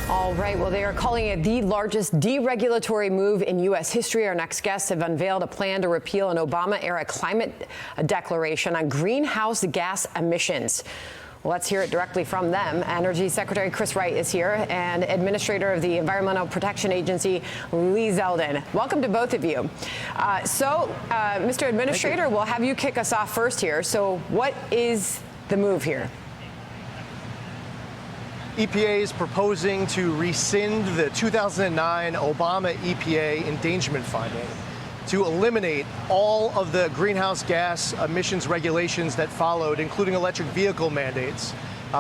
All right. Well, they are calling it the largest deregulatory move in U.S. history. Our next guests have unveiled a plan to repeal an Obama-era climate declaration on greenhouse gas emissions. Well, let's hear it directly from them. Energy Secretary Chris Wright is here, and Administrator of the Environmental Protection Agency, Lee Zeldin. Welcome to both of you. Mr. Administrator, we'll have you kick us off first here. So what is the move here? EPA is proposing to rescind the 2009 Obama EPA endangerment finding to eliminate all of the greenhouse gas emissions regulations that followed, including electric vehicle mandates,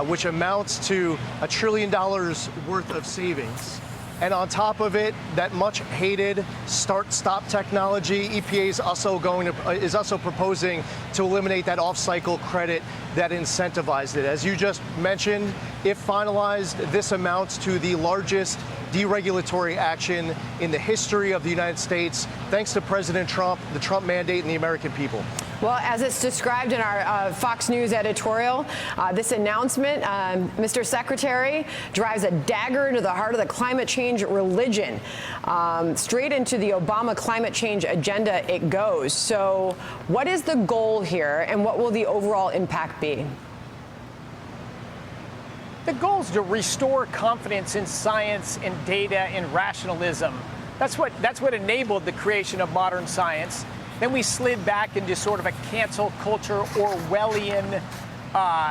which amounts to $1 trillion worth of savings. And on top of it, that much hated start-stop technology, EPA is also proposing to eliminate that off-cycle credit that incentivized it. As you just mentioned, if finalized, this amounts to the largest deregulatory action in the history of the United States, thanks to President Trump, the Trump mandate, and the American people. Well, as it's described in our Fox News editorial, this announcement, Mr. Secretary, drives a dagger into the heart of the climate change religion. Straight into the Obama climate change agenda it goes. So what is the goal here, and what will the overall impact be? The goal is to restore confidence in science and data and rationalism. That's what enabled the creation of modern science. Then we slid back into sort of a cancel culture, Orwellian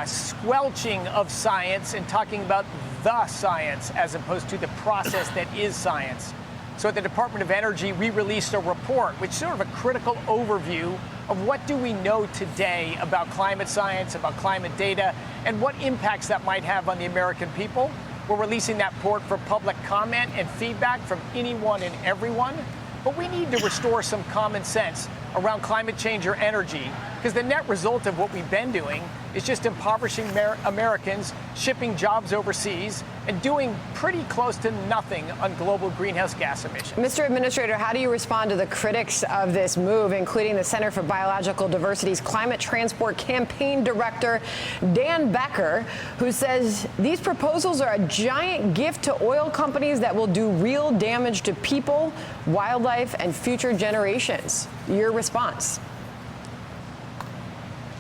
squelching of science and talking about the science as opposed to the process that is science. So at the Department of Energy, we released a report, which is sort of a critical overview of what do we know today about climate science, about climate data, and what impacts that might have on the American people. We're releasing that report for public comment and feedback from anyone and everyone. But we need to restore some common sense around climate change or energy, because the net result of what we've been doing is just impoverishing Americans, shipping jobs overseas, and doing pretty close to nothing on global greenhouse gas emissions. Mr. Administrator, how do you respond to the critics of this move, including the Center for Biological Diversity's Climate Transport Campaign Director, Dan Becker, who says these proposals are a giant gift to oil companies that will do real damage to people, wildlife, and future generations? Your response?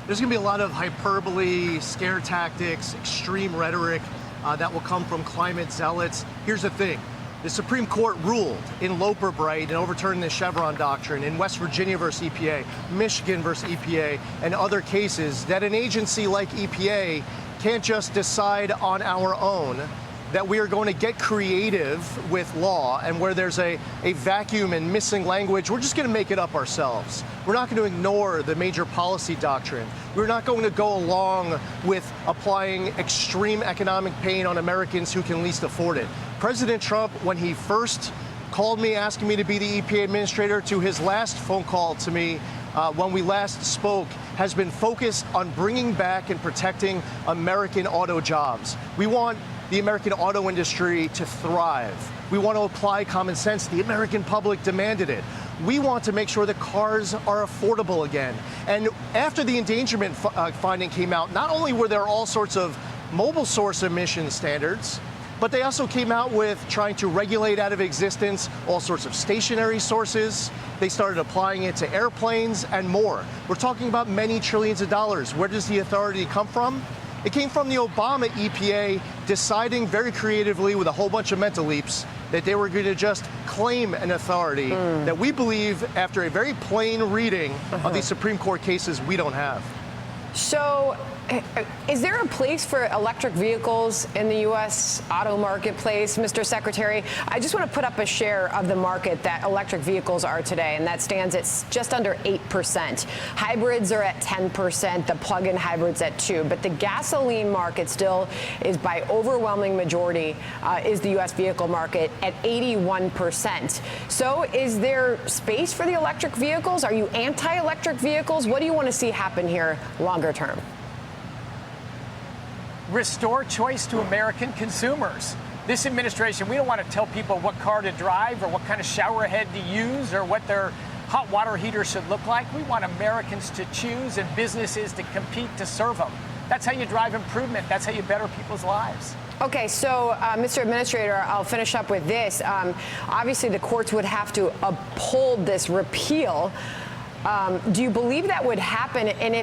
There's going to be a lot of hyperbole, scare tactics, extreme rhetoric that will come from climate zealots. Here's the thing. The Supreme Court ruled in Loper Bright and overturning the Chevron doctrine in West Virginia versus EPA, Michigan versus EPA, and other cases that an agency like EPA can't just decide on our own, that we are going to get creative with law, and where there's a vacuum and missing language, we're just going to make it up ourselves. We're not going to ignore the major policy doctrine. We're not going to go along with applying extreme economic pain on Americans who can least afford it. President Trump, when he first called me asking me to be the EPA administrator, to his last phone call to me when we last spoke, has been focused on bringing back and protecting American auto jobs. We want the American auto industry to thrive. We want to apply common sense. The American public demanded it. We want to make sure that cars are affordable again. And after the endangerment finding came out, not only were there all sorts of mobile source emission standards, but they also came out with trying to regulate out of existence all sorts of stationary sources. They started applying it to airplanes and more. We're talking about many trillions of dollars. Where does the authority come from? It came from the Obama EPA deciding very creatively, with a whole bunch of mental leaps, that they were going to just claim an authority that we believe, after a very plain reading of these Supreme Court cases, we don't have. So is there a place for electric vehicles in the U.S. auto marketplace, Mr. Secretary? I just want to put up a share of the market that electric vehicles are today, and that stands at just under 8%. Hybrids are at 10%, the plug-in hybrids at 2%, but the gasoline market still is, by overwhelming majority, is the U.S. vehicle market at 81%. So is there space for the electric vehicles? Are you anti-electric vehicles? What do you want to see happen here longer term? Restore choice to American consumers. This administration, we don't want to tell people what car to drive or what kind of shower head to use or what their hot water heater should look like. We want Americans to choose and businesses to compete to serve them. That's how you drive improvement. That's how you better people's lives. Okay, so Mr. Administrator, I'll finish up with this. Obviously, the courts would have to uphold this repeal. Do you believe that would happen? And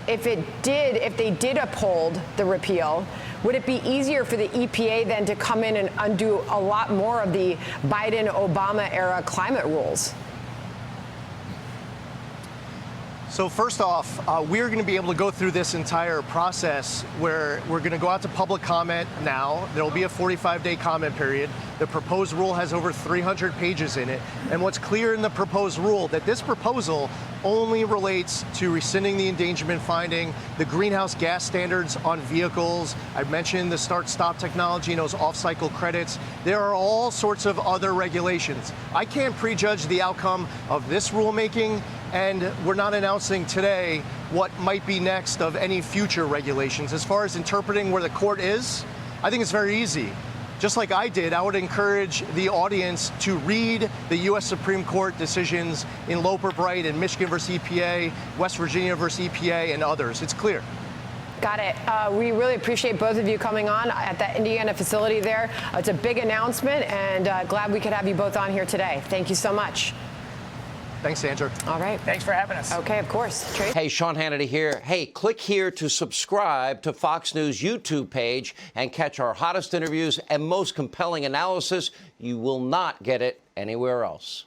if they did uphold the repeal, would it be easier for the EPA then to come in and undo a lot more of the Biden-Obama era climate rules? So first off, we're going to be able to go through this entire process where we're going to go out to public comment now. There will be a 45-day comment period. The proposed rule has over 300 pages in it. And what's clear in the proposed rule, that this proposal only relates to rescinding the endangerment finding, the greenhouse gas standards on vehicles. I mentioned the start-stop technology and those off-cycle credits. There are all sorts of other regulations. I can't prejudge the outcome of this rulemaking, and we're not announcing today what might be next of any future regulations. As far as interpreting where the court is, I think it's very easy. Just like I did, I would encourage the audience to read the U.S. Supreme Court decisions in Loper Bright and Michigan versus EPA, West Virginia versus EPA, and others. It's clear. Got it. We really appreciate both of you coming on at that Indiana facility there. It's a big announcement, and glad we could have you both on here today. Thank you so much. Thanks, Sandra. All right. Thanks for having us. Okay, of course. Trace? Hey, Sean Hannity here. Hey, click here to subscribe to Fox News YouTube page and catch our hottest interviews and most compelling analysis. You will not get it anywhere else.